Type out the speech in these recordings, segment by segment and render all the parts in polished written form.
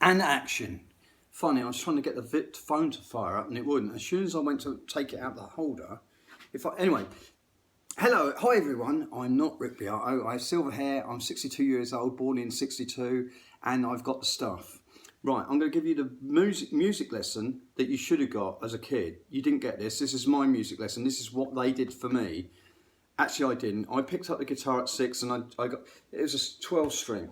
And action. Funny, I was trying to get the phone to fire up and it wouldn't. As soon as I went to take it out the holder, anyway. Hello, hi everyone. I'm not Rick Beato. I have silver hair. I'm 62 years old, born in 62, and I've got the stuff. Right, I'm going to give you the music lesson that you should have got as a kid. You didn't get this. This is my music lesson. This is what they did for me. Actually, I didn't. I picked up the guitar at 6 and it was a 12 string.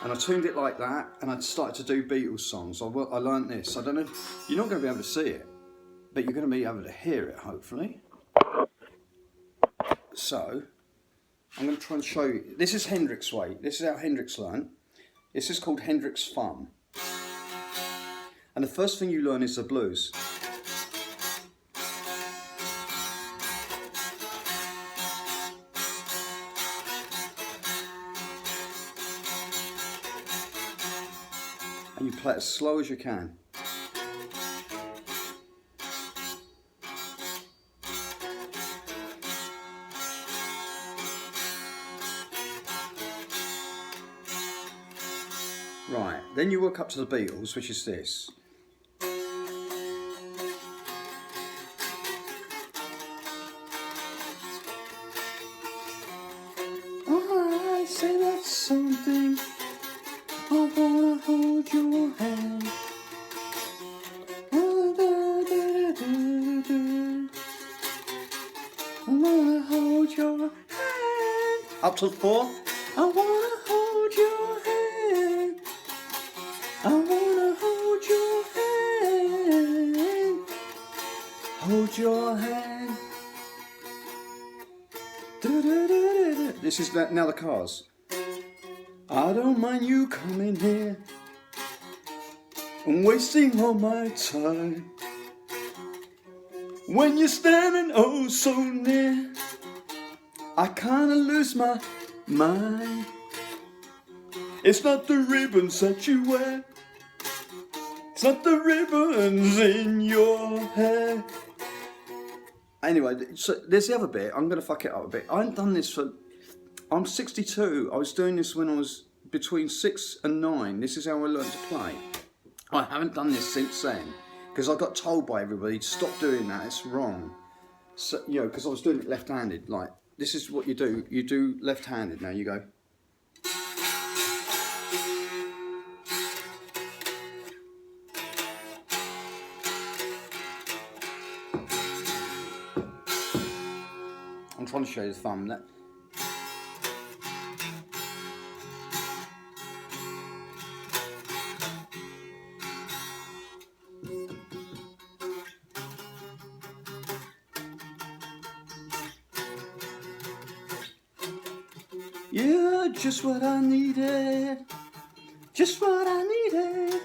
And I tuned it like that and I started to do Beatles songs. I learned this. I don't know, you're not going to be able to see it, but you're going to be able to hear it, hopefully. So, I'm going to try and show you. This is Hendrix way. This is how Hendrix learned. This is called Hendrix thumb. And the first thing you learn is the blues. And you play it as slow as you can. Right, then you work up to the Beatles, which is this. I say that's something. I wanna hold your hand. I wanna hold your hand. Up to 4. I wanna hold your hand. I wanna hold your hand. Hold your hand. This is now the Cars. I don't mind you coming here and wasting all my time. When you're standing oh so near, I kinda lose my mind. It's not the ribbons that you wear, it's not the ribbons in your hair. Anyway, so there's the other bit. I'm going to fuck it up a bit. I haven't done this for... I'm 62. I was doing this when I was between 6 and 9. This is how I learned to play. I haven't done this since then because I got told by everybody to stop doing that. It's wrong. So, you know, because I was doing it left-handed. Like, this is what you do. You do left-handed. Now you go... I'm trying to show you the thumb. You're just what I needed. Just what I needed.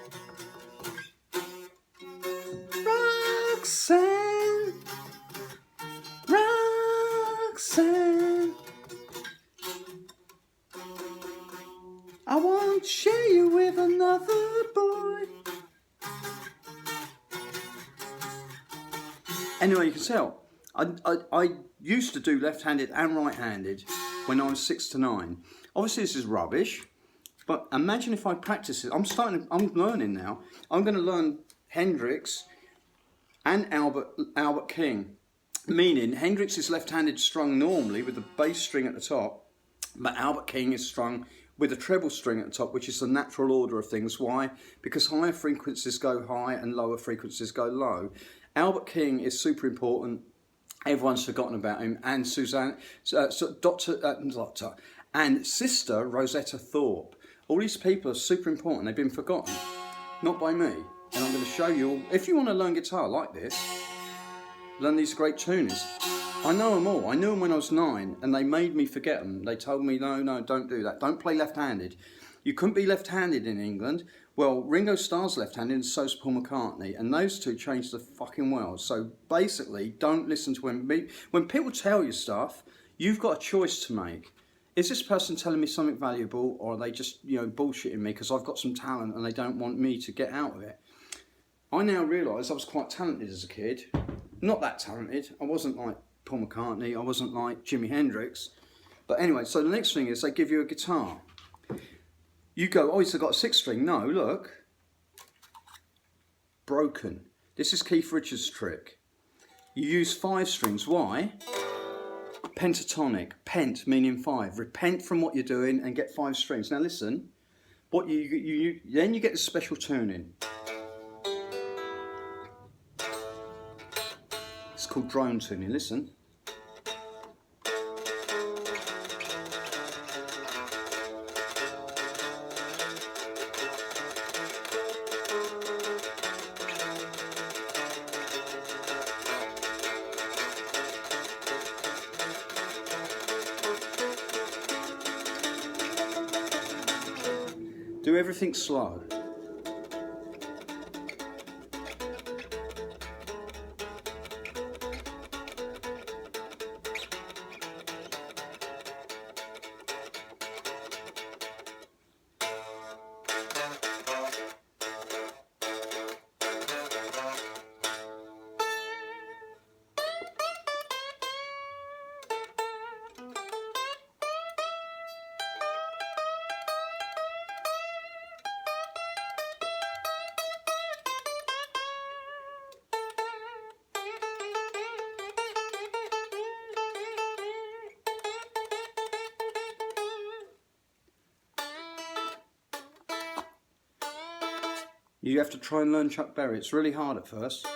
Roxanne. Roxanne, I won't share you with another boy. Anyway, you can tell, I used to do left-handed and right-handed when I was 6 to 9. Obviously this is rubbish, but imagine if I practice it. I'm learning now. I'm going to learn Hendrix and Albert King. Meaning, Hendrix is left-handed strung normally with the bass string at the top, but Albert King is strung with a treble string at the top, which is the natural order of things. Why? Because higher frequencies go high and lower frequencies go low. Albert King is super important. Everyone's forgotten about him. And Doctor and SiSTER Rosetta Thorpe. All these people are super important. They've been forgotten. Not by me. And I'm going to show you, if you want to learn guitar like this, learn these great tuners. I know them all. I knew them when I was 9 and they made me forget them. They told me, no, don't do that. Don't play left-handed. You couldn't be left-handed in England. Well, Ringo Starr's left-handed and so's Paul McCartney. And those two changed the fucking world. So basically, don't listen to when people tell you stuff, you've got a choice to make. Is this person telling me something valuable or are they just, you know, bullshitting me because I've got some talent and they don't want me to get out of it? I now realise I was quite talented as a kid. Not that talented. I wasn't like Paul McCartney. I wasn't like Jimi Hendrix. But anyway, so the next thing is they give you a guitar. You go, oh, it's got a 6 string. No, look. Broken. This is Keith Richards' trick. You use 5 strings. Why? Pentatonic. Pent meaning 5. Repent from what you're doing and get 5 strings. Now listen. What then you get the special tuning. It's called drone tuning. Listen. Do everything slow. You have to try and learn Chuck Berry. It's really hard at first.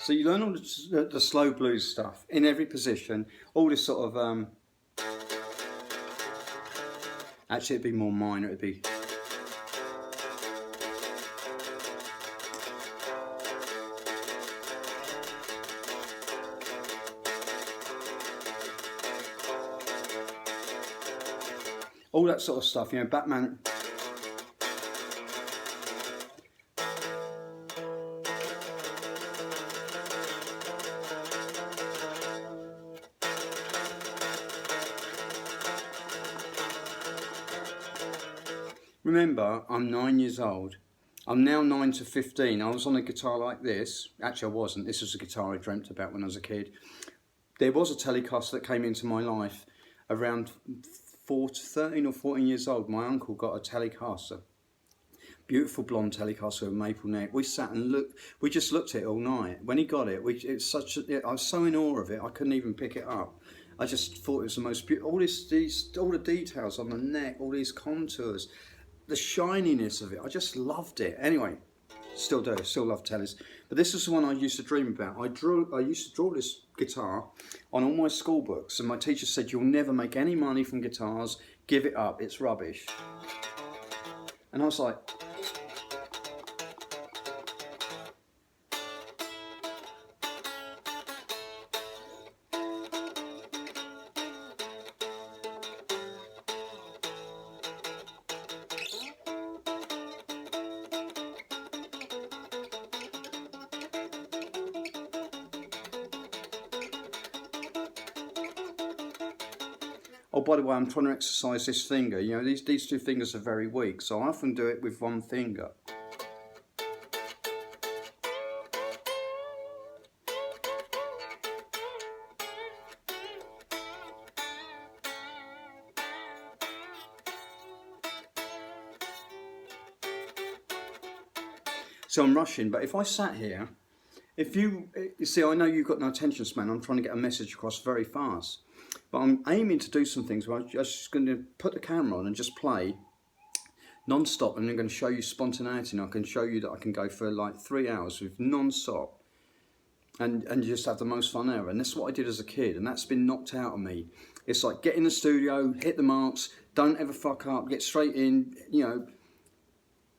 So you learn all the slow blues stuff in every position, all this sort of, actually it'd be more minor, it'd be, all that sort of stuff, you know, Batman. Remember, I'm 9 years old. I'm now 9 to 15. I was on a guitar like this. Actually, I wasn't. This was a guitar I dreamt about when I was a kid. There was a Telecaster that came into my life around 13 or 14 years old. My uncle got a Telecaster. Beautiful blonde Telecaster with a maple neck. We sat and looked. We just looked at it all night. When he got it, I was so in awe of it, I couldn't even pick it up. I just thought it was the most beautiful. All the details on the neck, all these contours. The shininess of it, I just loved it. Anyway, still do, still love Tellers. But this is the one I used to dream about. I used to draw this guitar on all my school books, and my teacher said, you'll never make any money from guitars, give it up, it's rubbish. And I was like, oh, by the way, I'm trying to exercise this finger. You know, these 2 fingers are very weak, so I often do it with 1 finger. So I'm rushing, but if I sat here, you see, I know you've got no attention span. I'm trying to get a message across very fast. But I'm aiming to do some things where I'm just going to put the camera on and just play non-stop, and I'm going to show you spontaneity, and I can show you that I can go for like 3 hours with non-stop and just have the most fun ever. And that's what I did as a kid, and that's been knocked out of me. It's like get in the studio, hit the marks, don't ever fuck up, get straight in, you know.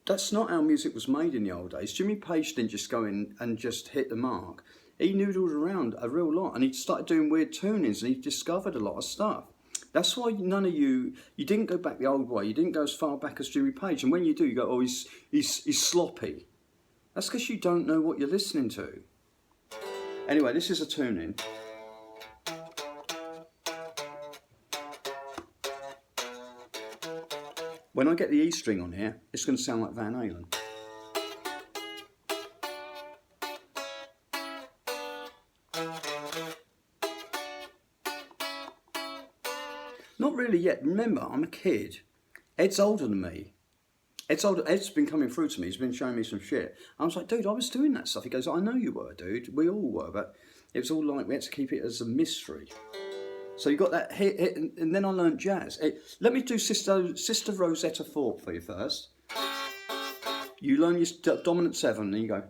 That's not how music was made in the old days. Jimmy Page didn't just go in and just hit the mark. He noodled around a real lot, and he started doing weird tunings, and he discovered a lot of stuff. That's why none of you didn't go back the old way. You didn't go as far back as Jimmy Page. And when you do, you go, oh, he's sloppy. That's because you don't know what you're listening to. Anyway, this is a tuning. When I get the E string on here, it's going to sound like Van Halen. Not really yet. Remember, I'm a kid. Ed's older than me. Ed's been coming through to me. He's been showing me some shit. I was like, dude, I was doing that stuff. He goes, I know you were, dude. We all were, but it was all like we had to keep it as a mystery. So you got that hit, and then I learned jazz. Let me do Sister Rosetta Thorpe for you first. You learn your dominant 7, and you go.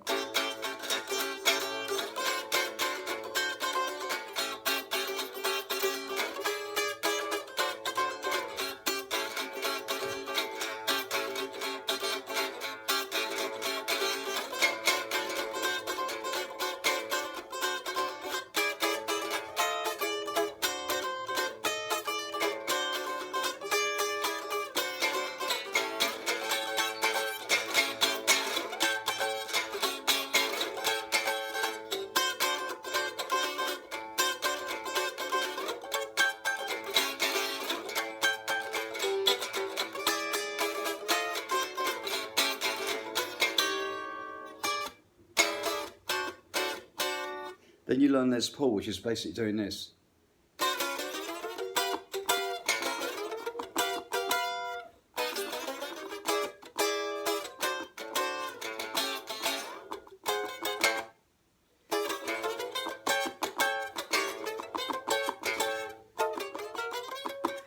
Then you learn Les Paul, which is basically doing this.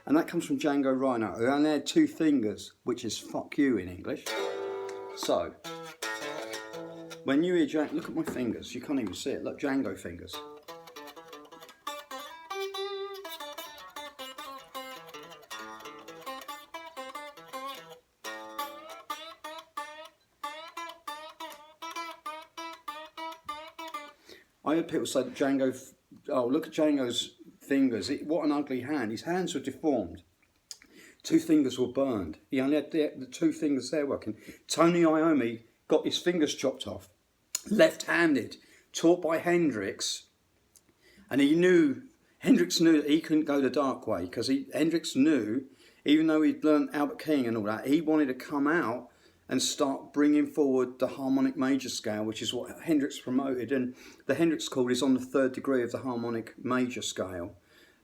And that comes from Django Reinhardt, who only had 2 fingers, which is fuck you in English. So, when you hear Django, look at my fingers, you can't even see it, look, Django fingers. I heard people say that Django, oh look at Django's fingers, what an ugly hand, his hands were deformed. 2 fingers were burned, he only had the 2 fingers there working. Tony Iommi got his fingers chopped off. Left-handed, taught by Hendrix, and Hendrix knew that he couldn't go the dark way, because Hendrix knew, even though he'd learned Albert King and all that, he wanted to come out and start bringing forward the harmonic major scale, which is what Hendrix promoted, and the Hendrix chord is on the 3rd degree of the harmonic major scale.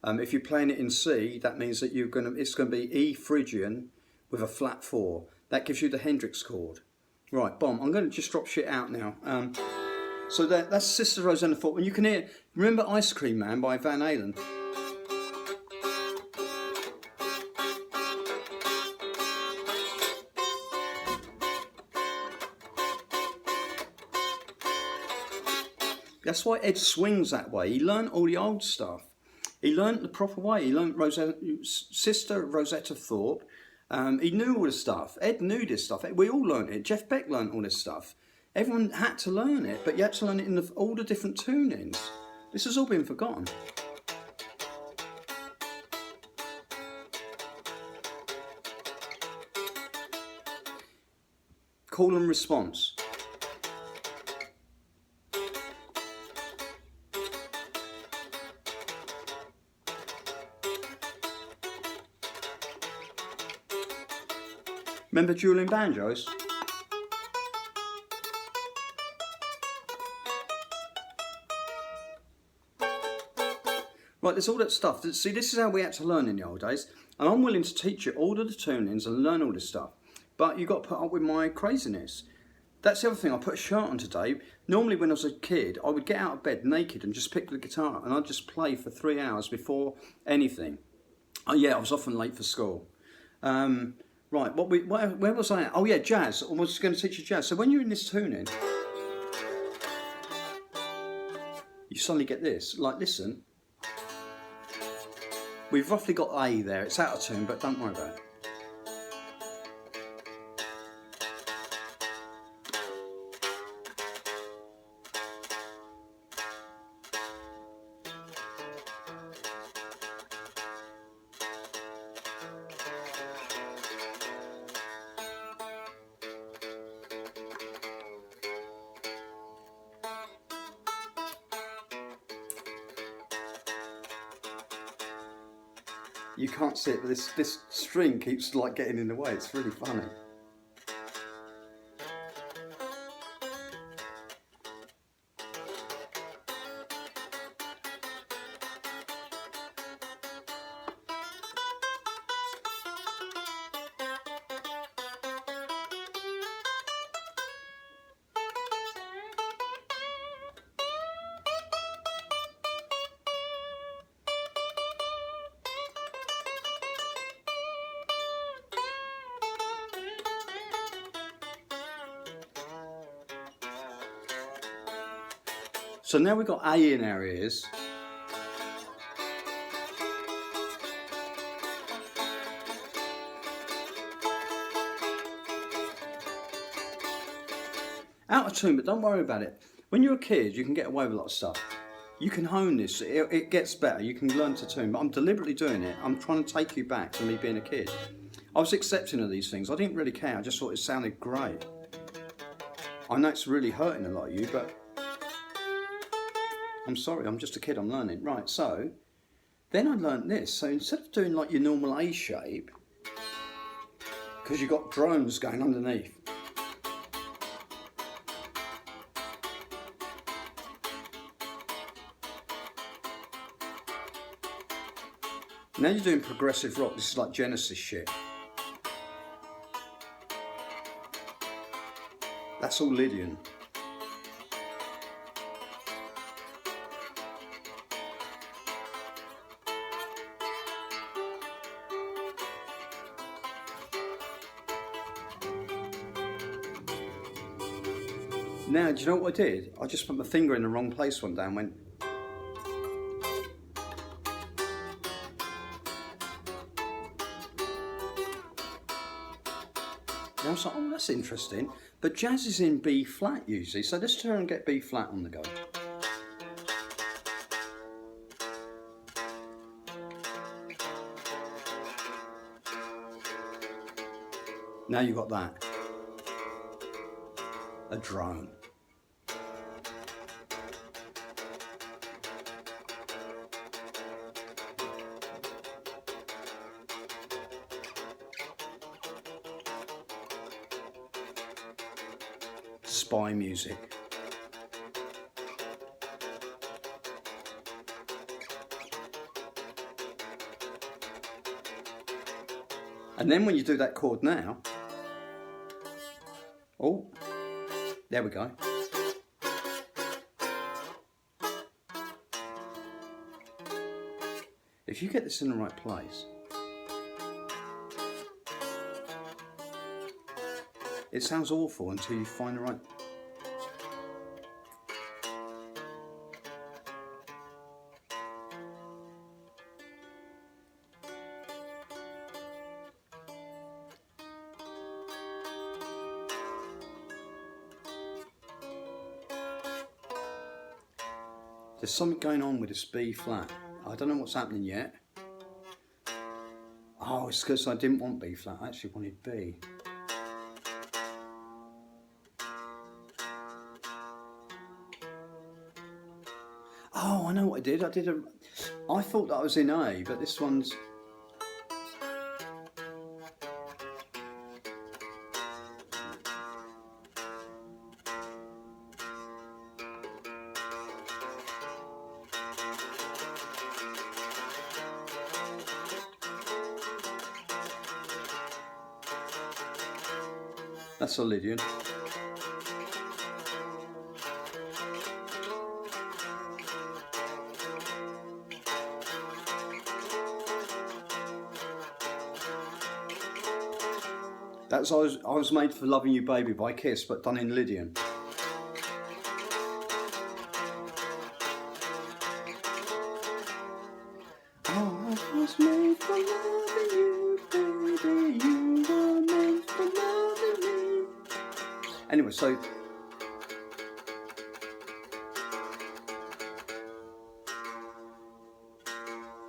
If you're playing it in C, that means that it's going to be E Phrygian with a flat 4. That gives you the Hendrix chord. Right, bomb. I'm going to just drop shit out now. So that's Sister Rosetta Thorpe. And you can hear, remember Ice Cream Man by Van Halen? That's why Ed swings that way. He learned all the old stuff. He learned the proper way. He learned Sister Rosetta Thorpe. He knew all this stuff. Ed knew this stuff. We all learned it. Jeff Beck learned all this stuff. Everyone had to learn it, but you had to learn it in all the different tunings. This has all been forgotten. Call and response. Remember dueling banjos? Right, there's all that stuff. See, this is how we had to learn in the old days. And I'm willing to teach you all of the tunings and learn all this stuff. But you've got to put up with my craziness. That's the other thing. I put a shirt on today. Normally when I was a kid, I would get out of bed naked and just pick the guitar up and I'd just play for 3 hours before anything. Oh yeah, I was often late for school. Right, where was I at? Oh yeah, jazz. I was going to teach you jazz. So when you're in this tuning, you suddenly get this. Like, listen. We've roughly got A there. It's out of tune, but don't worry about it. You can't see it, but this string keeps like getting in the way. It's really funny. So now we've got A in our ears. Out of tune, but don't worry about it. When you're a kid, you can get away with a lot of stuff. You can hone this, it gets better, you can learn to tune, but I'm deliberately doing it. I'm trying to take you back to me being a kid. I was accepting of these things, I didn't really care, I just thought it sounded great. I know it's really hurting a lot of you, but I'm sorry, I'm just a kid, I'm learning. Right, so, then I learnt this. So instead of doing like your normal A shape, because you've got drones going underneath, now you're doing progressive rock. This is like Genesis shit. That's all Lydian. Now, do you know what I did? I just put my finger in the wrong place one day and went... And I was like, oh, that's interesting. But jazz is in B flat usually, so let's try and get B flat on the go. Now you've got that. A drone. Spy music. And then when you do that chord now, oh, there we go. If you get this in the right place, it sounds awful until you find the right... There's something going on with this B flat. I don't know what's happening yet. Oh, it's because I didn't want B flat, I actually wanted B. Oh, I know what I did. I thought that I was in A, but this one's... That's a Lydian. That's I was made for Loving You Baby by Kiss, but done in Lydian. Oh, was made for loving you, baby. You were made for loving me. Anyway, so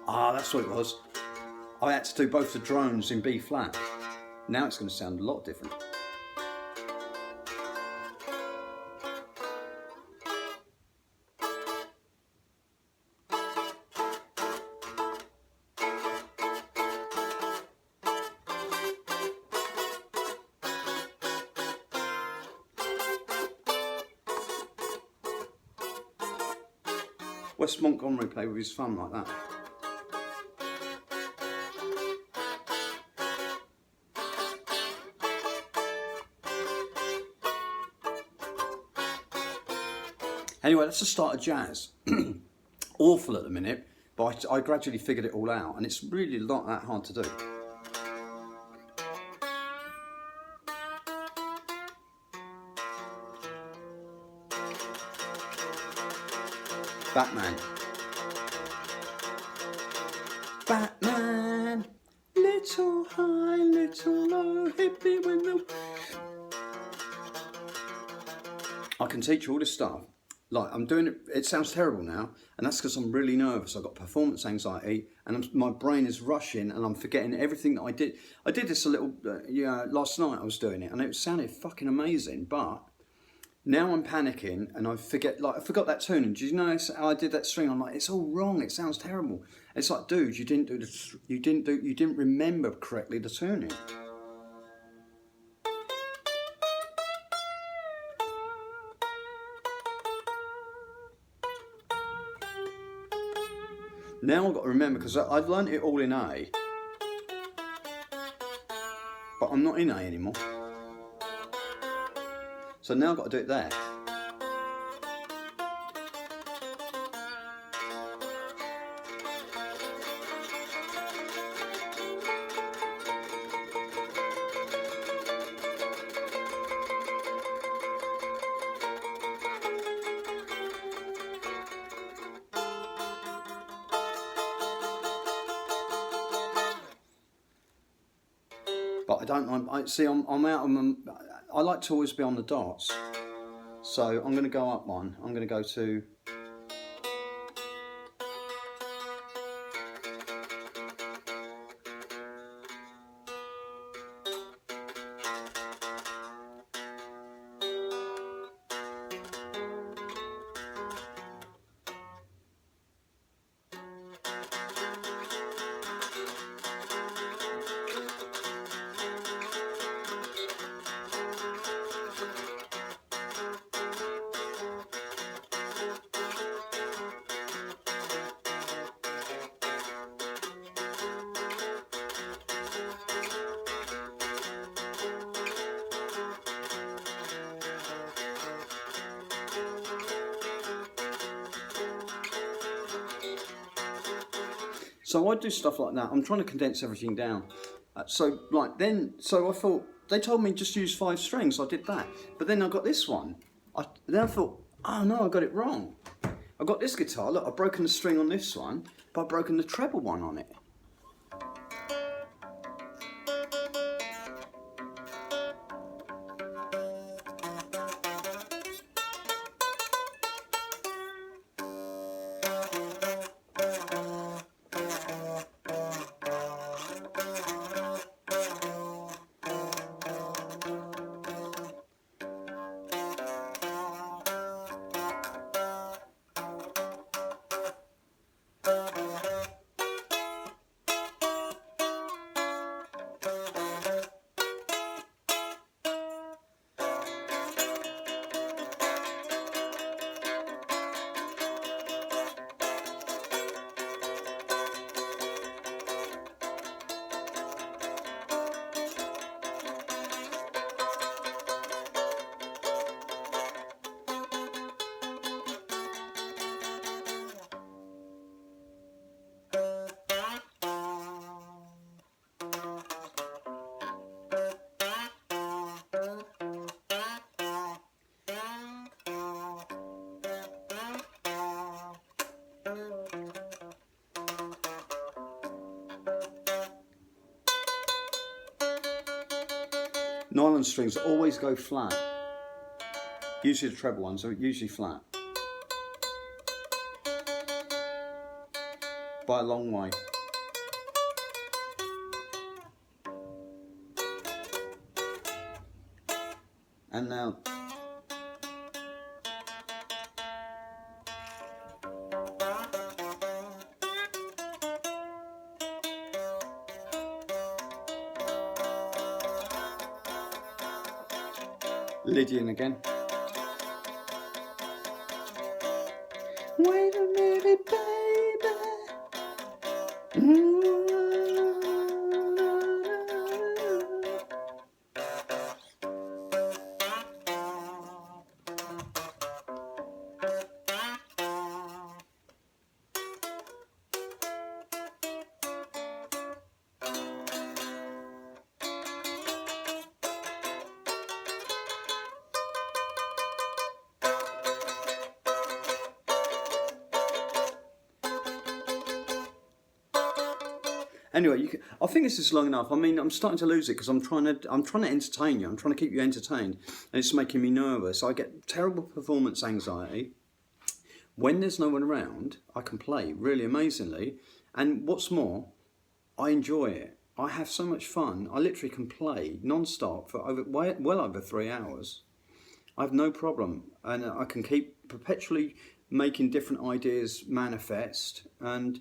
that's what it was. I had to do both the drones in B flat. Now it's going to sound a lot different. West Montgomery played with his thumb like that. Anyway, that's the start of jazz. Awful at the minute, but I gradually figured it all out, and it's really not that hard to do. Batman. Batman, little high, little low, hit me when the... I can teach you all this stuff. Like, I'm doing it, it sounds terrible now, and that's because I'm really nervous. I've got performance anxiety, and my brain is rushing, and I'm forgetting everything that I did. I did this a little, last night I was doing it, and it sounded fucking amazing, but now I'm panicking, and I forgot that tune. And did you notice how I did that string? I'm like, it's all wrong, it sounds terrible. It's like, dude, you didn't remember correctly the tuning. Now I've got to remember, because I've learnt it all in A, but I'm not in A anymore. So now I've got to do it there. But I don't mind. I'm out of. I like to always be on the dots. So I'm going to go up one. I'm going to go to. So I do stuff like that. I'm trying to condense everything down. So I thought, they told me just use 5 strings, so I did that. But then I got this one. Then I thought, oh no, I got it wrong. I got this guitar, look, I've broken the string on this one, but I've broken the treble one on it. Nylon strings always go flat. Usually the treble ones are usually flat. By a long way. And now Lydian again. Wait a minute, baby. Anyway, I think this is long enough. I mean, I'm starting to lose it because I'm trying to entertain you. I'm trying to keep you entertained, and it's making me nervous. I get terrible performance anxiety. When there's no one around, I can play really amazingly, and what's more, I enjoy it. I have so much fun. I literally can play non-stop for well over 3 hours. I have no problem, and I can keep perpetually making different ideas manifest, and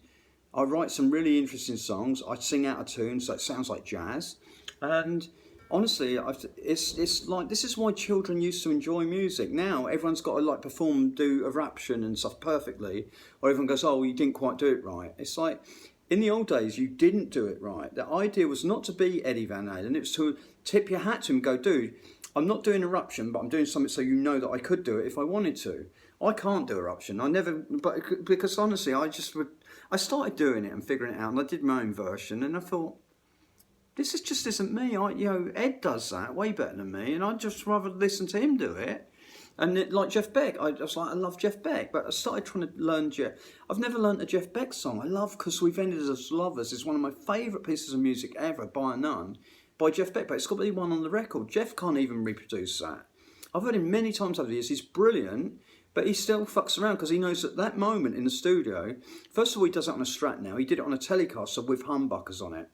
I write some really interesting songs. I sing out of tune, so it sounds like jazz. And honestly, it's like, this is why children used to enjoy music. Now everyone's got to like perform, do a raption and stuff perfectly, or everyone goes, "Oh, you didn't quite do it right." It's like, in the old days, you didn't do it right. The idea was not to be Eddie Van Halen. It was to tip your hat to him and go, "Dude, I'm not doing Eruption, but I'm doing something so you know that I could do it if I wanted to." I can't do Eruption. I never, but because honestly, I started doing it and figuring it out, and I did my own version, and I thought, this just isn't me. Ed does that way better than me, and I'd just rather listen to him do it. And like Jeff Beck, I love Jeff Beck, but I started trying to learn Jeff. I've never learned a Jeff Beck song. I love "'Cause We've Ended as Lovers." It's one of my favourite pieces of music ever, bar none, by Jeff Beck, but it's got to be one on the record. Jeff can't even reproduce that. I've heard him many times over the years. He's brilliant. But he still fucks around because he knows at that moment in the studio, first of all, he does it on a Strat now. He did it on a Telecaster with humbuckers on it.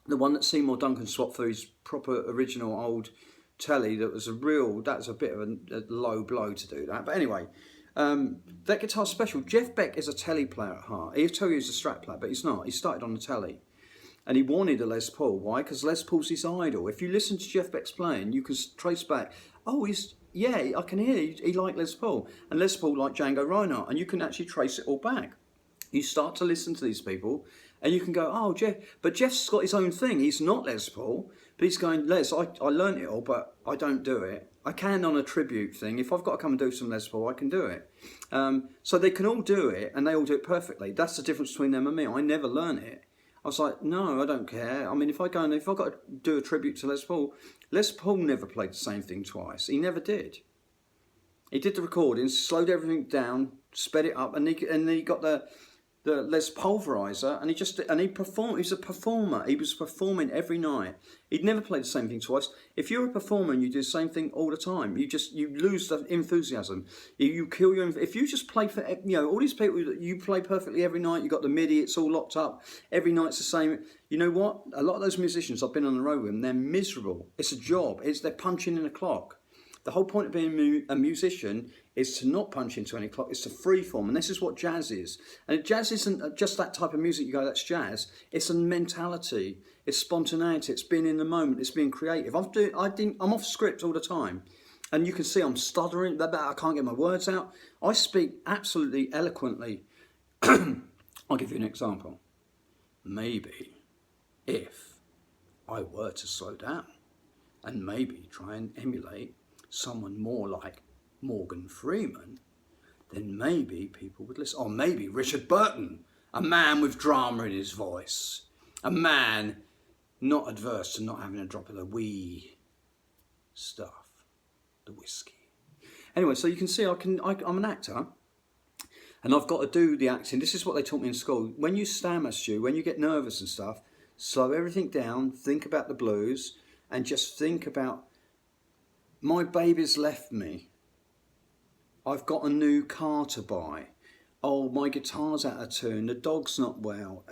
The one that Seymour Duncan swapped for his proper original old telly, that's a bit of a low blow to do that. But anyway, that guitar's special. Jeff Beck is a telly player at heart. He'll tell you he's a Strat player, but he's not. He started on the telly. And he wanted a Les Paul. Why? Because Les Paul's his idol. If you listen to Jeff Beck's playing, you can trace back, yeah, I can hear he liked Les Paul, and Les Paul liked Django Reinhardt, and you can actually trace it all back. You start to listen to these people, and you can go, "Oh, Jeff," but Jeff's got his own thing. He's not Les Paul, but he's going, "Les, I learned it all, but I don't do it. I can on a tribute thing. If I've got to come and do some Les Paul, I can do it." So they can all do it, and they all do it perfectly. That's the difference between them and me. I never learn it. I was like, no, I don't care. I mean, if I've got to do a tribute to Les Paul never played the same thing twice. He never did. He did the recordings, slowed everything down, sped it up, and he got the Les Pulverizer, and he performed. He's a performer. He was performing every night. He'd never played the same thing twice. If you're a performer and you do the same thing all the time, you lose the enthusiasm. You kill your. If you just play for all these people that you play perfectly every night, you got the MIDI, it's all locked up. Every night's the same. You know what? A lot of those musicians, I've been on the road with them, they're miserable. It's a job. They're punching in a clock. The whole point of being a musician is to not punch into any clock. It's to freeform, and this is what jazz is. And jazz isn't just that type of music you go, that's jazz. It's a mentality. It's spontaneity. It's being in the moment. It's being creative. I'm off script all the time, and you can see I'm stuttering. I can't get my words out. I speak absolutely eloquently. I'll give you an example. Maybe if I were to slow down and maybe try and emulate someone more like Morgan Freeman, then maybe people would listen. Or maybe Richard Burton, a man with drama in his voice, a man not adverse to not having a drop of the wee stuff, the whiskey. Anyway, so you can see I'm an actor, and I've got to do the acting. This is what they taught me in school. When you stammer, Stu, when you get nervous and stuff, slow everything down, think about the blues, and just think about, my baby's left me. I've got a new car to buy. Oh, my guitar's out of tune. The dog's not well.